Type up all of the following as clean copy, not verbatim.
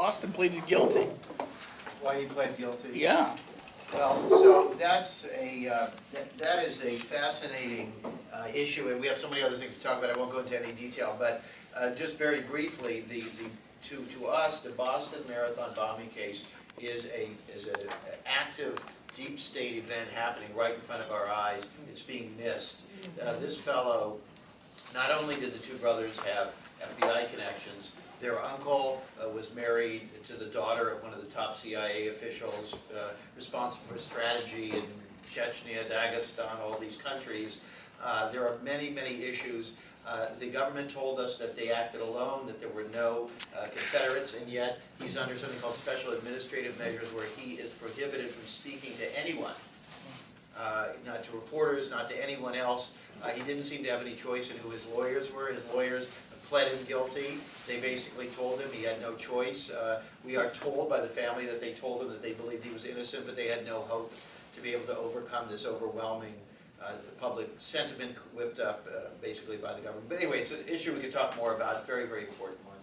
Boston pleaded guilty. Why he pled guilty? Yeah. Well, so that's that is a fascinating issue, and we have so many other things to talk about. I won't go into any detail, but just very briefly, to us, the Boston Marathon bombing case is an active, deep state event happening right in front of our eyes. It's being missed. This fellow, not only did the two brothers have FBI connections, their uncle was married to the daughter of one of the top CIA officials responsible for strategy in Chechnya, Dagestan, all these countries. There are many, many issues. The government told us that they acted alone, that there were no Confederates, and yet he's under something called special administrative measures where he is prohibited from speaking to anyone, not to reporters, not to anyone else. He didn't seem to have any choice in who his lawyers were. His lawyers pled him guilty. They basically told him he had no choice. We are told by the family that they told him that they believed he was innocent, but they had no hope to be able to overcome this overwhelming public sentiment whipped up basically by the government. But anyway, it's an issue we could talk more about. Very, very important one.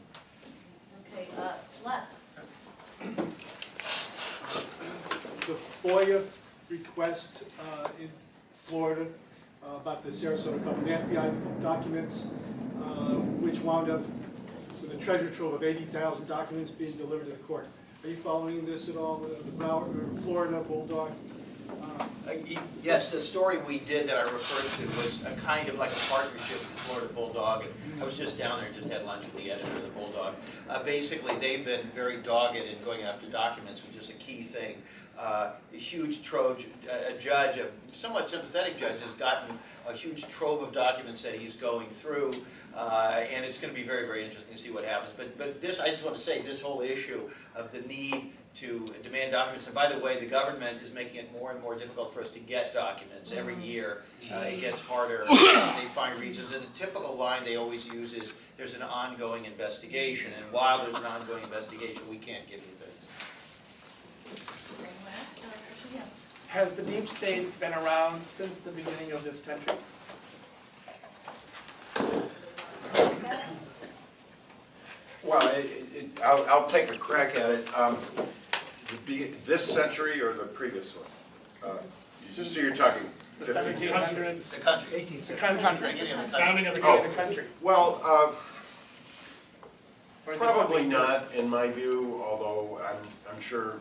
Okay, Les. The FOIA request in Florida about the Sarasota couple, the FBI documents, which wound up with a treasure trove of 80,000 documents being delivered to the court. Are you following this at all? The Florida Bulldog? Yes, the story we did that I referred to was a kind of like a partnership with Florida Bulldog. And I was just down there and just had lunch with the editor of the Bulldog. Basically, they've been very dogged in going after documents, which is a key thing. A huge trove, a judge, a somewhat sympathetic judge, has gotten a huge trove of documents that he's going through. And it's going to be very, very interesting to see what happens. But this, I just want to say, this whole issue of the need to demand documents, and by the way, the government is making it more and more difficult for us to get documents. Every year it gets harder. They find reasons, and the typical line they always use is, there's an ongoing investigation, and while there's an ongoing investigation, we can't give you things. Has the deep state been around since the beginning of this country? Well, I'll take a crack at it. This century or the previous one? So you're talking The 1700s? 1700s? The country. 18th The century. country. Founding of the country. Well, Or is it probably something- not, in my view, although I'm sure,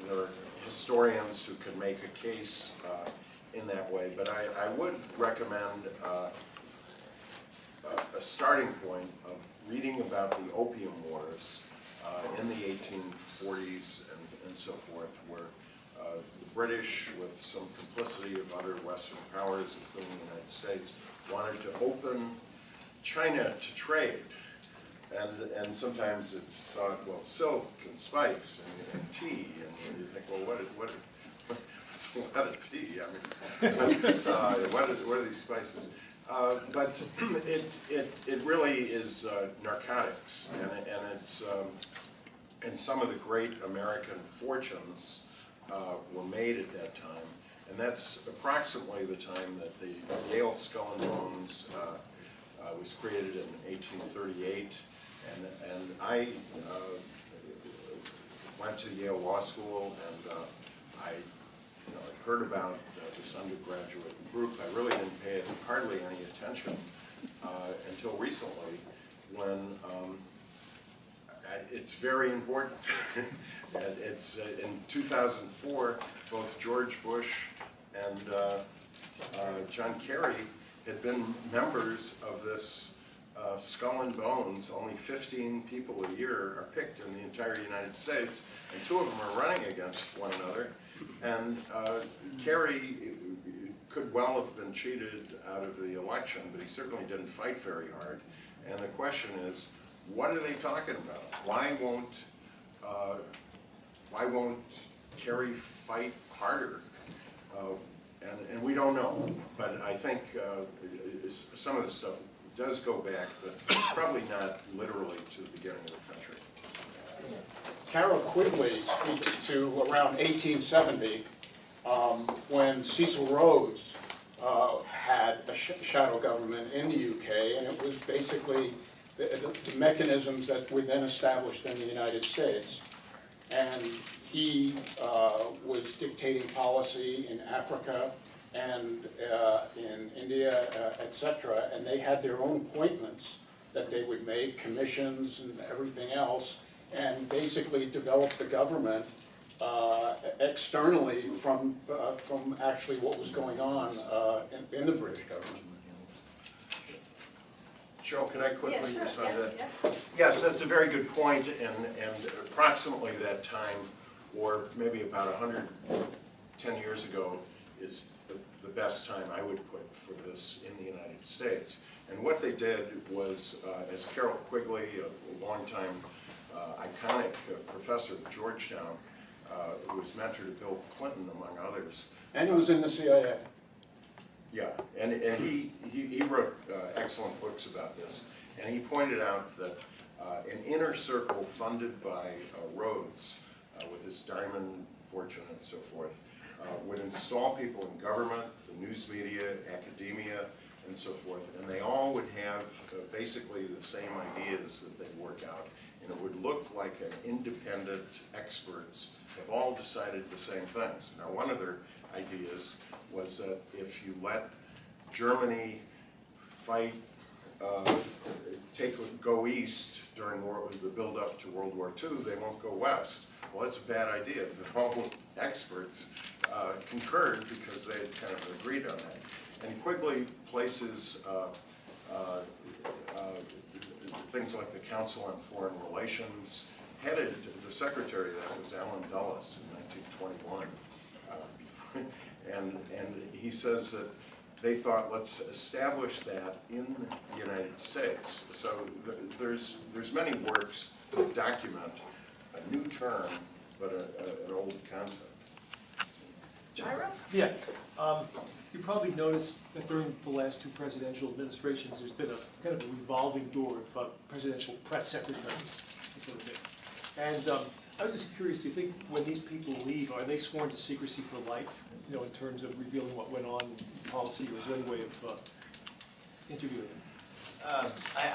there are historians who could make a case in that way. But I would recommend a starting point of reading about the Opium Wars in the 1840s and so forth, where the British, with some complicity of other Western powers, including the United States, wanted to open China to trade. And sometimes it's thought, well, silk and spice and tea, and you think, well, what's a lot of tea? I mean, what are these spices? But it really is narcotics, and it's and some of the great American fortunes were made at that time, and that's approximately the time that the Yale Skull and Bones was created in 1838, and I went to Yale Law School, and I heard about this undergraduate group. I really didn't pay it hardly any attention until recently, when it's very important. It's in 2004, both George Bush and John Kerry had been members of this Skull and Bones. Only 15 people a year are picked in the entire United States, and 2 of them are running against one another. And Kerry could well have been cheated out of the election, but he certainly didn't fight very hard. And the question is, what are they talking about? Why won't Kerry fight harder? And we don't know. But I think some of this stuff does go back, but probably not literally to the beginning of the country. Carol Quigley speaks to around 1870, when Cecil Rhodes had a shadow government in the UK, and it was basically the mechanisms that were then established in the United States. And he was dictating policy in Africa and in India, et cetera, and they had their own appointments that they would make, commissions and everything else, and basically developed the government externally from actually what was going on in the British government. Cheryl, could I quickly Yeah, respond sure, to that? yeah. Yes, that's a very good point, and approximately that time, or maybe about 110 years ago, is the best time I would put for this in the United States. And what they did was, as Carol Quigley, a longtime iconic professor at Georgetown, who was mentor to Bill Clinton, among others. And he was in the CIA. Yeah, and he wrote excellent books about this, and he pointed out that an inner circle funded by Rhodes, with his diamond fortune and so forth, would install people in government, the news media, academia, and so forth, and they all would have basically the same ideas that they'd work out, and it would look like an independent experts have all decided the same things. Now, one of their ideas was that if you let Germany fight, go east during the build-up to World War II, they won't go west. Well, that's a bad idea. The whole experts concurred because they had kind of agreed on that. And Quigley places things like the Council on Foreign Relations, headed, the secretary of that was Allen Dulles in 1921. And he says that they thought, let's establish that in the United States. So there's many works that document a new term, but an old concept. Ira? Yeah, you probably noticed that during the last two presidential administrations, there's been a kind of a revolving door of presidential press secretaries, that sort of thing. And I was just curious, do you think when these people leave, are they sworn to secrecy for life, you know, in terms of revealing what went on in policy, or is there any way of interviewing them?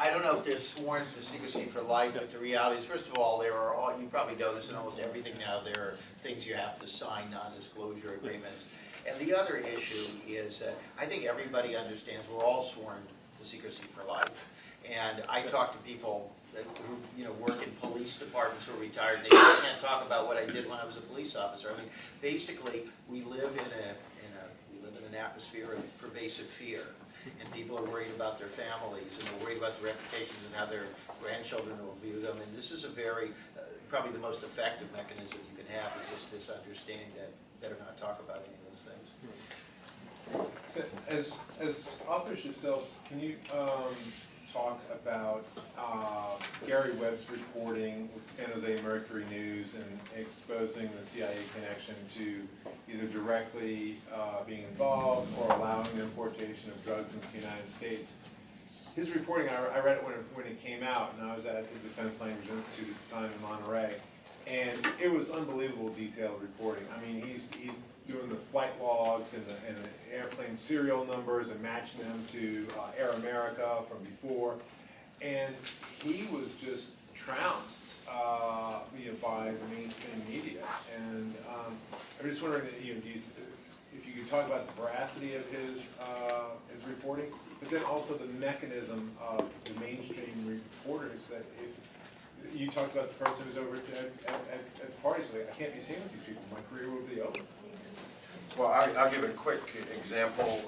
I don't know if they're sworn to secrecy for life, but the reality is, first of all, there are all, you probably know this in almost everything now, there are things you have to sign, non-disclosure agreements. And the other issue is that I think everybody understands we're all sworn to secrecy for life. And I talk to people who, you know, work in police departments who are retired, they can't talk about what I did when I was a police officer. I mean, basically, we live in an atmosphere of pervasive fear. And people are worried about their families, and they're worried about their reputations and how their grandchildren will view them. And this is a very, probably the most effective mechanism you can have, is just this understanding that better not talk about any of those things. So, as authors yourselves, can you talk about Gary Webb's reporting with San Jose Mercury News and exposing the CIA connection to either directly being involved or allowing the importation of drugs into the United States? His reporting, I read it when it came out, and I was at the Defense Language Institute at the time in Monterey, and it was unbelievable detailed reporting. I mean, he's doing the flight logs and the airplane serial numbers and matching them to Air America from before, and he was just trounced by the mainstream media. And I'm just wondering, if you could talk about the veracity of his reporting, but then also the mechanism of the mainstream reporters. That if you talked about the person who's over at parties, like, I can't be seen with these people. My career will be over. Well, I'll give a quick example,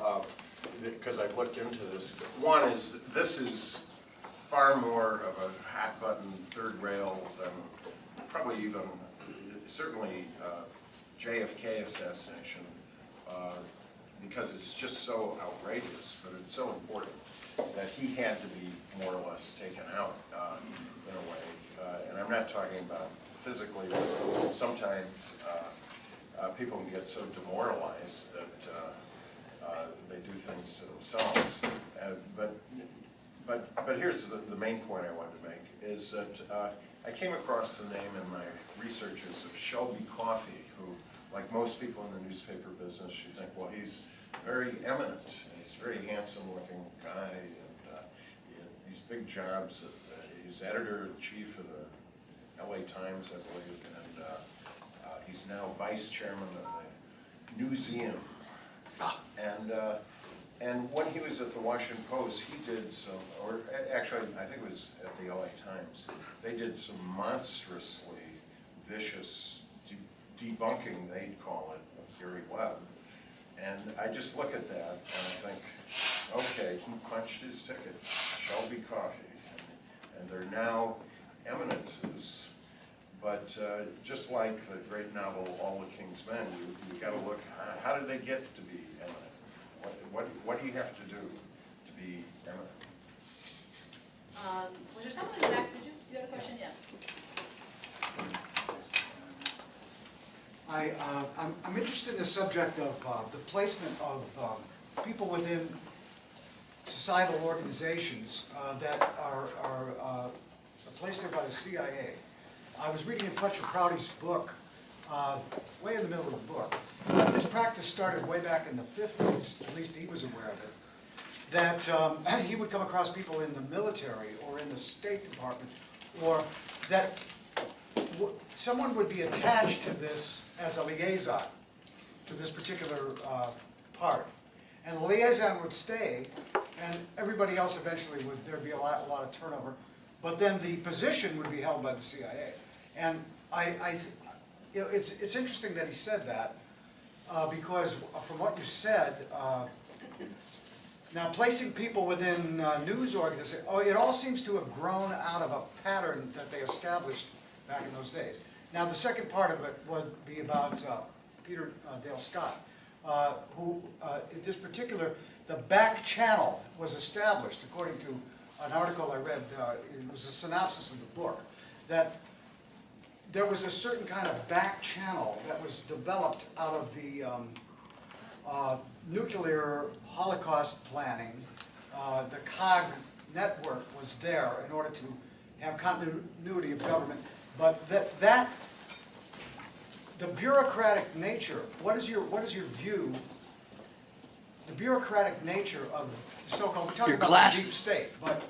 because I've looked into this. One is, this is far more of a hot-button third rail than probably even, certainly JFK assassination, because it's just so outrageous, but it's so important that he had to be more or less taken out in a way. And I'm not talking about physically, but sometimes people can get so demoralized that they do things to themselves. But here's the main point I wanted to make, is that I came across the name in my researches of Shelby Coffey, who, like most people in the newspaper business, you think, well, he's very eminent, and he's a very handsome looking guy, and he had these big jobs he's editor-in-chief of the LA Times, I believe, and he's now vice chairman of the Museum. And when he was at the Washington Post, he did some, or actually, I think it was at the LA Times, they did some monstrously vicious debunking, they'd call it, of Gary Webb. And I just look at that and I think, okay, he punched his ticket, Shelby Coffee, and they're now eminences. But just like the great novel All the King's Men, you got to look, how did they get to be eminent? What do you have to do to be eminent? Was there someone in the back, did you have a question? Yeah. I'm interested in the subject of the placement of people within societal organizations that are placed there by the CIA. I was reading in Fletcher Prouty's book, way in the middle of the book. This practice started way back in the 50s, at least he was aware of it, that he would come across people in the military or in the State Department, or that someone would be attached to this as a liaison to this particular part. And the liaison would stay, and everybody else eventually would, there'd be a lot of turnover, but then the position would be held by the CIA. And it's interesting that he said that, because from what you said, now placing people within news organizations, it all seems to have grown out of a pattern that they established back in those days. Now the second part of it would be about Peter Dale Scott, who, in this particular, the back channel was established, according to an article I read, it was a synopsis of the book, that there was a certain kind of back channel that was developed out of the nuclear Holocaust planning. The COG network was there in order to have continuity of government, but the bureaucratic nature, what is your view, the bureaucratic nature of the so-called, we're talking about the deep state, but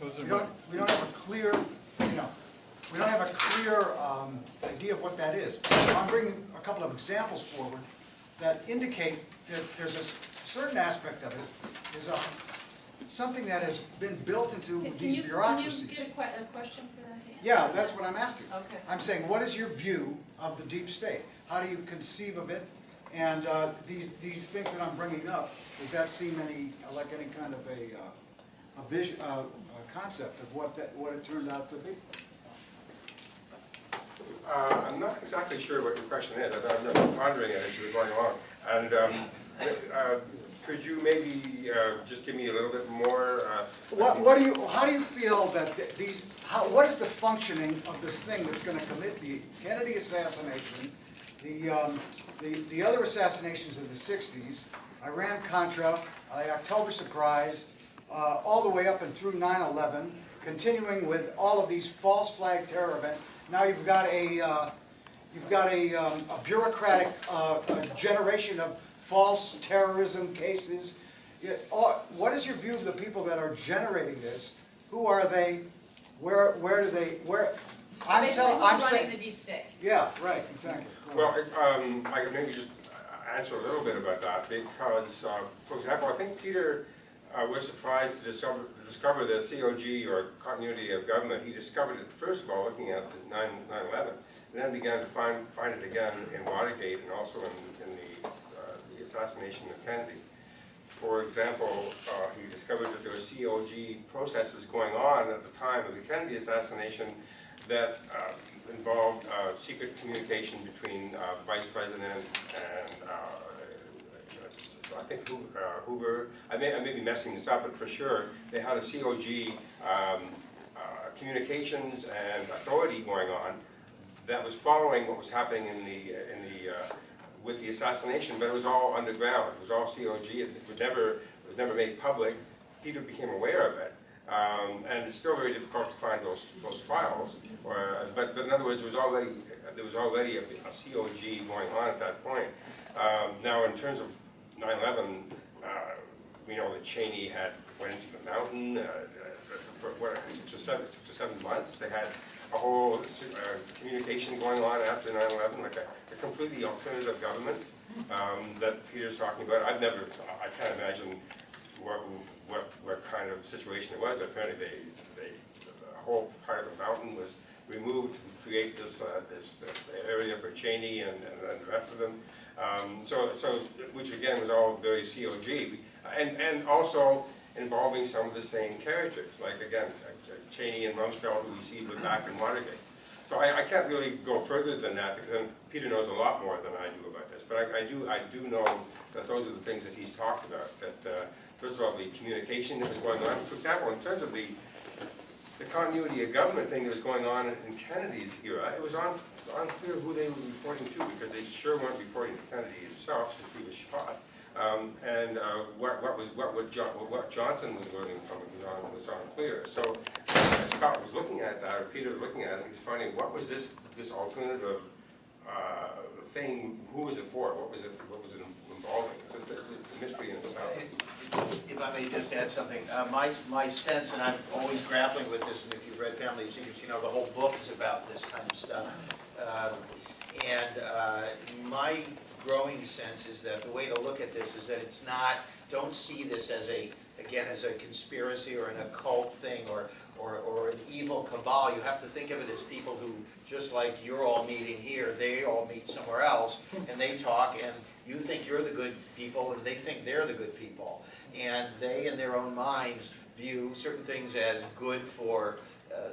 we don't have a clear, we don't have a clear idea of what that is. I'm bringing a couple of examples forward that indicate that there's a certain aspect of it is something that has been built into these bureaucracies. Can you get a question for that? Yeah, that's what I'm asking. Okay. I'm saying, what is your view of the deep state? How do you conceive of it? And these things that I'm bringing up, does that seem like any kind of a vision, a concept of what it turned out to be? I'm not exactly sure what your question is. I've been pondering it as you were going along. And could you maybe just give me a little bit more? How do you feel that what is the functioning of this thing that's going to commit the Kennedy assassination, the other assassinations of the 60s, Iran-Contra, the October surprise, all the way up and through 9/11, continuing with all of these false flag terror events. Now you've got a bureaucratic generation of false terrorism cases. What is your view of the people that are generating this? Who are they? Where do they? I'm running the deep state. Yeah, right, exactly. Well, I could maybe just answer a little bit about that because, for example, I think Peter was surprised to discover the COG, or continuity of government. He discovered it, first of all, looking at the 9/11, and then began to find it again in Watergate and also in the assassination of Kennedy. For example, he discovered that there were COG processes going on at the time of the Kennedy assassination that involved secret communication between the Vice President and I think Hoover. I may be messing this up, but for sure they had a COG communications and authority going on that was following what was happening with the assassination, but it was all underground. It was all COG. It was never made public. Peter became aware of it, and it's still very difficult to find those files. But in other words, there was already a COG going on at that point. Now, in terms of 9/11, we know that Cheney went into the mountain. for what, 6 or 7 months. They had a whole communication going on after 9/11, like a completely alternative government that Peter's talking about. I can't imagine what kind of situation it was, but apparently the whole part of the mountain was removed to create this area for Cheney and the rest of them. So which again was all very COG, and also involving some of the same characters, like again, Cheney and Rumsfeld, who we see with back in Watergate. So I can't really go further than that, because Peter knows a lot more than I do about this. But I do know that those are the things that he's talked about. That first of all, the communication that was going on. For example, in terms of the continuity of government thing that was going on in Kennedy's era, it was unclear who they were reporting to, because they sure weren't reporting to Kennedy himself since he was shot. What Johnson was learning from it was unclear. So Scott was looking at that, or Peter was looking at it, and he was finding what was this alternative thing? Who was it for? What was it involving? It's a mystery in itself. If I may just add something, my sense, and I'm always grappling with this, and if you've read Family of Secrets, you know the whole book is about this kind of stuff. My growing sense is that the way to look at this is that it's not, don't see this as as a conspiracy or an occult thing or an evil cabal. You have to think of it as people who, just like you're all meeting here, they all meet somewhere else, and they talk, and you think you're the good people, and they think they're the good people. And they, in their own minds, view certain things as good for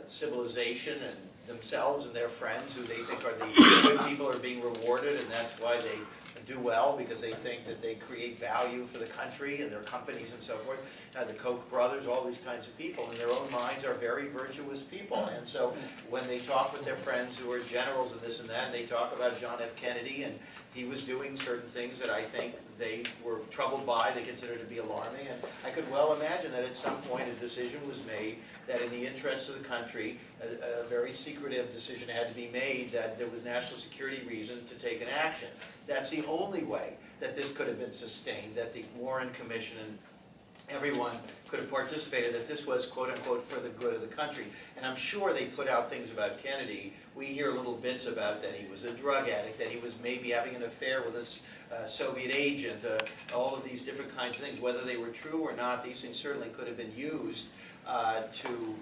civilization and themselves and their friends, who they think are the good people, are being rewarded, and that's why they do well, because they think that they create value for the country and their companies and so forth. The Koch brothers, all these kinds of people, in their own minds are very virtuous people. And so when they talk with their friends who are generals and this and that, and they talk about John F. Kennedy, and he was doing certain things that I think they were troubled by, they considered to be alarming. And I could well imagine that at some point a decision was made that in the interests of the country, a very secretive decision had to be made, that there was national security reasons to take an action. That's the only way that this could have been sustained, that the Warren Commission and everyone could have participated, that this was, quote unquote, for the good of the country. And I'm sure they put out things about Kennedy. We hear little bits about that he was a drug addict, that he was maybe having an affair with a Soviet agent, all of these different kinds of things. Whether they were true or not, these things certainly could have been used to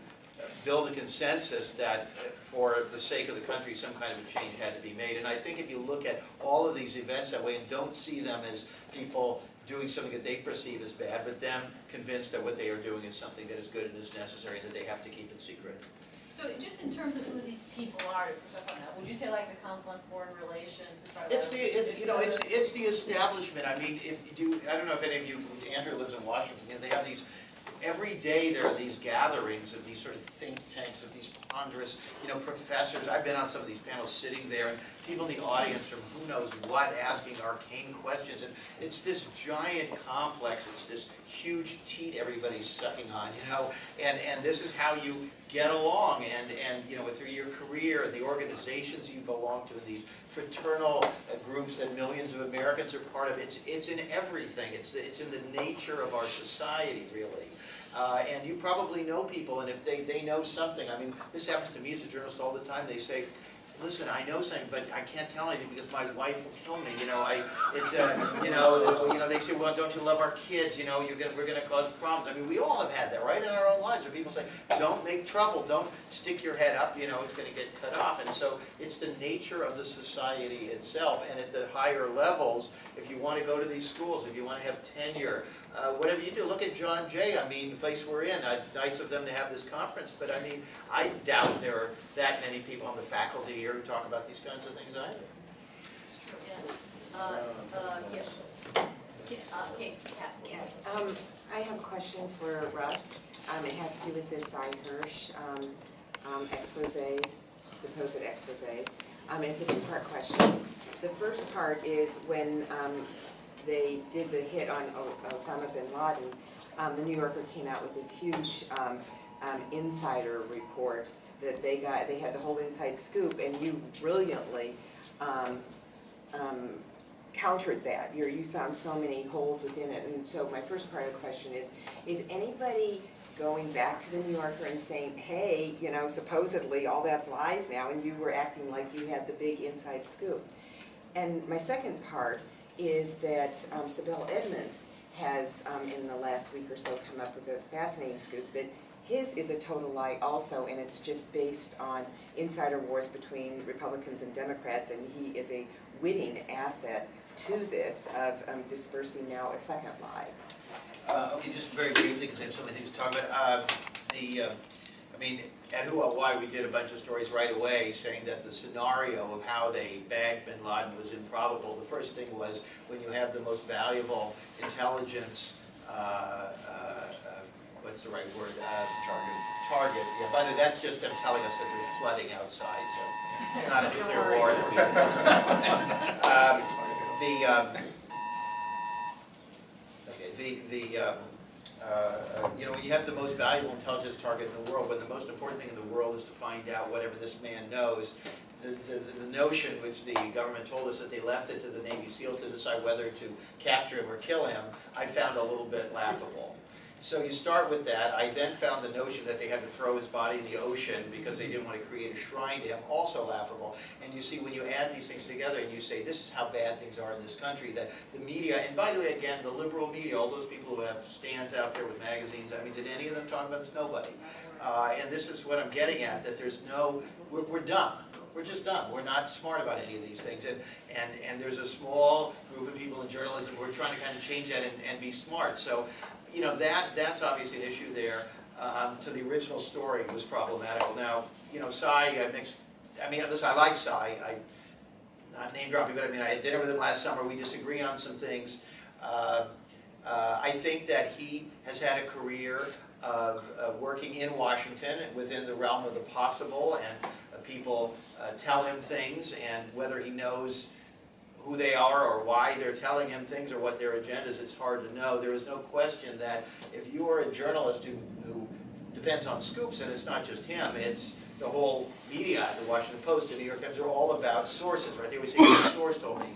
build a consensus that for the sake of the country some kind of a change had to be made. And I think if you look at all of these events that way and don't see them as people doing something that they perceive as bad, but them convinced that what they are doing is something that is good and is necessary, and that they have to keep it secret. So just in terms of who these people are, would you say like the Council on Foreign Relations? It's the establishment. I mean, I don't know if any of you, Andrew lives in Washington, you know, they have these, every day there are these gatherings of these sort of think tanks, of these ponderous, professors. I've been on some of these panels sitting there, and people in the audience from who knows what asking arcane questions. And it's this giant complex. It's this huge teat everybody's sucking on, and this is how you get along. And through your career, the organizations you belong to, and these fraternal groups that millions of Americans are part of, it's in everything. It's in the nature of our society, really. And you probably know people, and if they know something, I mean, this happens to me as a journalist all the time. They say, listen, I know something, but I can't tell anything because my wife will kill me. They say, well, don't you love our kids? We're going to cause problems. I mean, we all have had that, right, in our own lives, where people say, don't make trouble, don't stick your head up, it's going to get cut off. And so it's the nature of the society itself. And at the higher levels, if you want to go to these schools, if you want to have tenure, whatever you do, look at John Jay. I mean, the place we're in, it's nice of them to have this conference, but I mean, I doubt there are that many people on the faculty here who talk about these kinds of things either. Yes. I have a question for Russ. It has to do with this Cy Hirsch supposed expose. It's a two-part question. The first part is when they did the hit on Osama bin Laden, the New Yorker came out with this huge insider report that they had the whole inside scoop, and you brilliantly countered that. You found so many holes within it. And so my first part of the question is anybody going back to the New Yorker and saying, hey, you know, supposedly all that's lies now, and you were acting like you had the big inside scoop. And my second part is that Sibel Edmonds has, in the last week or so, come up with a fascinating scoop that his is a total lie also, and it's just based on insider wars between Republicans and Democrats, and he is a witting asset to this of dispersing now a second lie. Okay, just very briefly, because I have so many things to talk about. I mean, at Who, What, Why, we did a bunch of stories right away saying that the scenario of how they bagged bin Laden was improbable. The first thing was when you have the most valuable intelligence, what's the right word? Target. Yeah, by the way, that's just them telling us that there's flooding outside, so it's not a nuclear war. You know, when you have the most valuable intelligence target in the world, when the most important thing in the world is to find out whatever this man knows, the notion which the government told us that they left it to the Navy SEALs to decide whether to capture him or kill him, I found a little bit laughable. So you start with that. I then found the notion that they had to throw his body in the ocean because they didn't want to create a shrine to him, also laughable. And you see, when you add these things together and you say, this is how bad things are in this country, that the media, and by the way, again, the liberal media, all those people who have stands out there with magazines, I mean, did any of them talk about this? Nobody. And this is what I'm getting at, that there's no, we're dumb. We're just dumb. We're not smart about any of these things. And there's a small group of people in journalism who are trying to kind of change that and be smart. So, you know, that's obviously an issue there. So the original story was problematical. Now, you know, Cy, listen, I like Cy. Not name dropping, but I mean, I had dinner with him last summer. We disagree on some things. I think that he has had a career of working in Washington within the realm of the possible, and people tell him things, and whether he knows who they are or why they're telling him things or what their agenda is, it's hard to know. There is no question that if you are a journalist who depends on scoops, and it's not just him, it's the whole media, the Washington Post, the New York Times, are all about sources, right? They always say, "The source told me."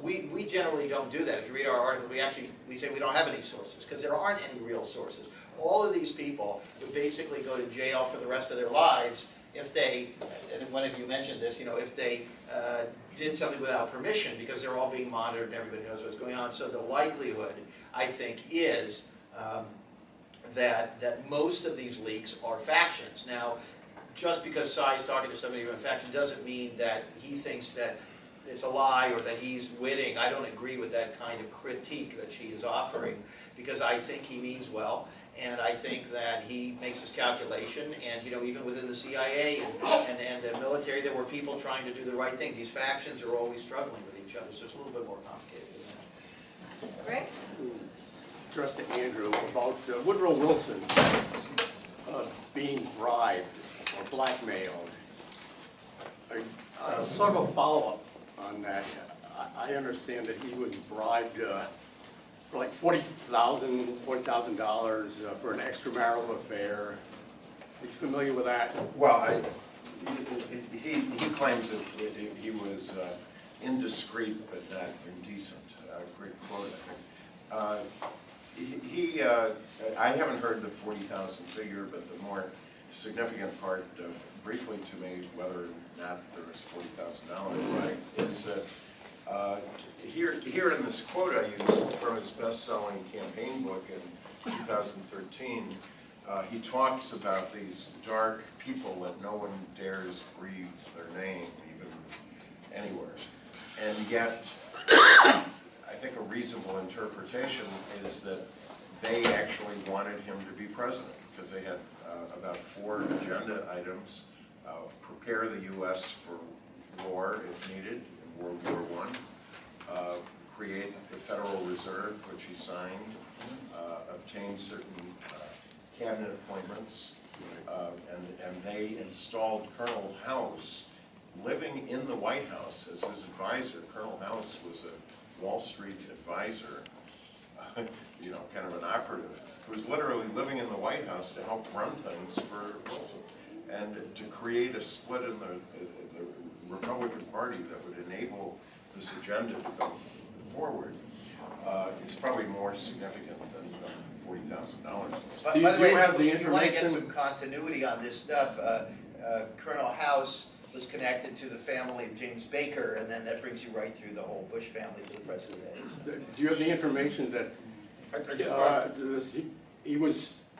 We generally don't do that. If you read our article, we say we don't have any sources, because there aren't any real sources. All of these people would basically go to jail for the rest of their lives if they, and one of you mentioned this, you know, if they did something without permission, because they're all being monitored and everybody knows what's going on. So the likelihood, I think, is that most of these leaks are factions. Now, just because Cy's talking to somebody in a faction doesn't mean that he thinks that it's a lie or that he's witting. I don't agree with that kind of critique that she is offering, because I think he means well. And I think that he makes his calculation, and you know, even within the CIA and the military, there were people trying to do the right thing. These factions are always struggling with each other, so it's a little bit more complicated than that. Greg? Address to Andrew about Woodrow Wilson being bribed or blackmailed. Sort of a follow-up on that. I understand that he was bribed for like $40,000 for an extramarital affair. Are you familiar with that? Well, he claims that he was indiscreet but not indecent. Great quote, I think. I haven't heard the 40,000 figure, but the more significant part, briefly to me, whether or not there was $40,000, is that here in this quote I used from his best-selling campaign book in 2013, he talks about these dark people that no one dares breathe their name even anywhere. And yet, I think a reasonable interpretation is that they actually wanted him to be president, because they had about 4 agenda items: prepare the U.S. for war if needed in World War I, create the Federal Reserve, which he signed, obtain certain cabinet appointments, and they installed Colonel House living in the White House as his advisor. Colonel House was a Wall Street advisor, you know, kind of an operative, who was literally living in the White House to help run things for Wilson, and to create a split in the Republican Party that would enable this agenda to go forward is probably more significant than $40,000. $50,000. By Do by the way, you have the if you want to get information? some continuity on this stuff, Colonel House was connected to the family of James Baker, and then that brings you right through the whole Bush family to the present day. So. Do you have the information that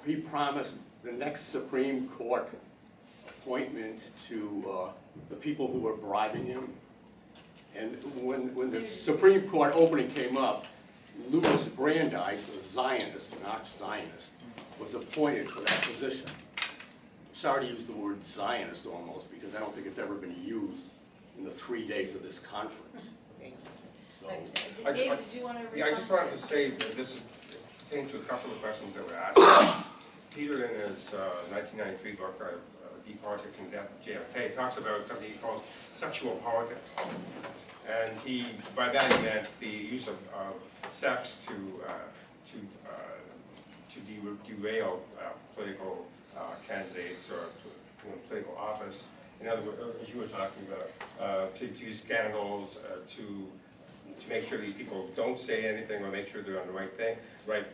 he promised the next Supreme Court appointment to the people who were bribing him? And when the Supreme Court opening came up, Louis Brandeis, a Zionist, an arch-Zionist, was appointed for that position. I'm sorry to use the word Zionist almost, because I don't think it's ever been used in the 3 days of this conference. So, David, did you want to respond? Yeah, I just wanted to say that this came to a couple of questions that were asked. Peter, in his 1993 book, Deep Politics and Death of JFK, talks about something he calls sexual politics. And by that he meant the use of sex to derail political candidates or to political office. In other words, as you were talking about, to use scandals to make sure these people don't say anything or make sure they're on the right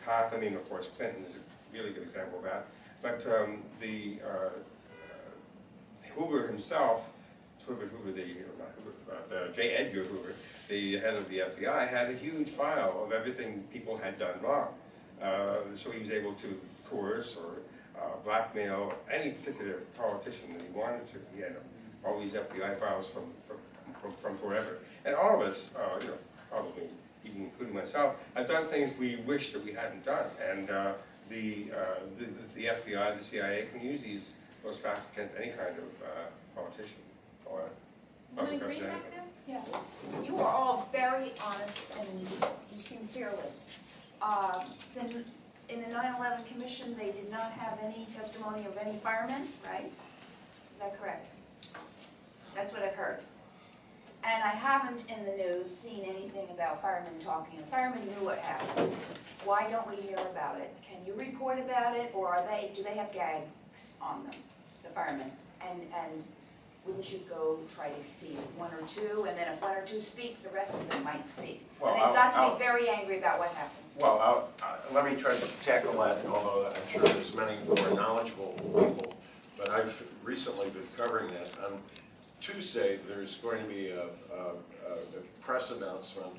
path. I mean, of course, Clinton is a really good example of that. But Hoover himself, J. Edgar Hoover, the head of the FBI, had a huge file of everything people had done wrong. So he was able to coerce or blackmail any particular politician that he wanted to. He had all these FBI files from forever. And all of us, probably even including myself, have done things we wish that we hadn't done. And the FBI, the CIA can use those facts against any kind of politician or public representative. Yeah, you are all very honest and you seem fearless. Then in the 9/11 Commission, they did not have any testimony of any firemen, right? Is that correct? That's what I've heard. And I haven't in the news seen anything about firemen talking. The firemen knew what happened. Why don't we hear about it? Can you report about it, or do they have gags on them, the firemen? And wouldn't you go try to see one or two, and then if one or two speak, the rest of them might speak? Well, and they've got to be very angry about what happened. Well, let me try to tackle that, although I'm sure there's many more knowledgeable people, but I've recently been covering that. On Tuesday, there's going to be a press announcement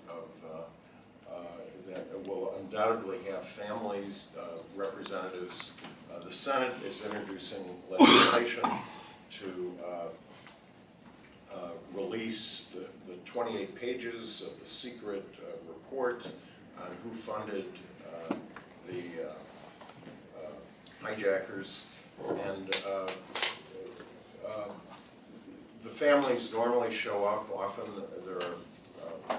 that will undoubtedly have families, representatives. The Senate is introducing legislation to release the 28 pages of the secret report on who funded the hijackers, and the families normally show up. Often there are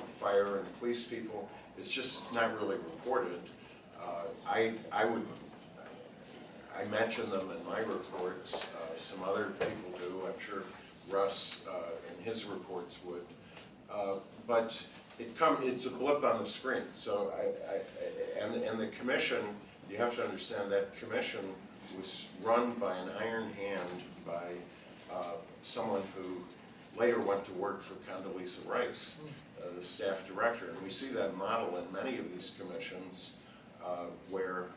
fire and police people. It's just not really reported. I mention them in my reports. Some other people do. I'm sure Russ in his reports would. But it's a blip on the screen. So and the commission, you have to understand that commission was run by an iron hand by someone who later went to work for Condoleezza Rice, the staff director. And we see that model in many of these commissions where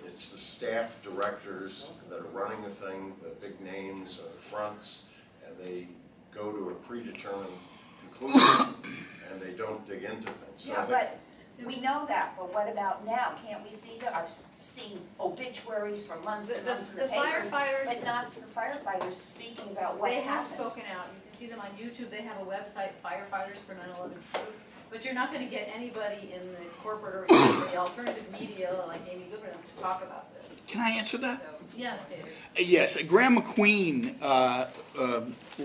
it's the staff directors that are running the thing, the big names or the fronts, and they go to a predetermined conclusion and they don't dig into things. So yeah, but we know that, but what about now? Can't we see that? I've seen obituaries for months and months in the papers, firefighters, but not the firefighters speaking about what they have happened. spoken out. You can see them on YouTube. They have a website, Firefighters for 9/11 Truth. But you're not going to get anybody in the corporate or even the alternative media like Amy Goodman to talk about this. Can I answer that? So, yes, David. Yes, Graham McQueen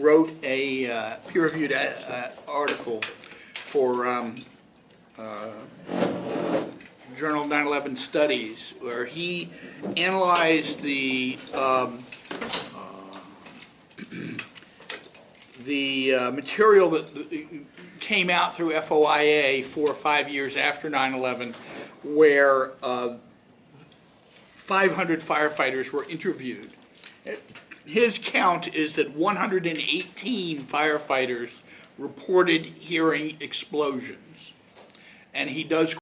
wrote a peer-reviewed article for Journal of 9/11 Studies, where he analyzed the material that came out through FOIA 4 or 5 years after 9/11, where 500 firefighters were interviewed. His count is that 118 firefighters reported hearing explosions, and he does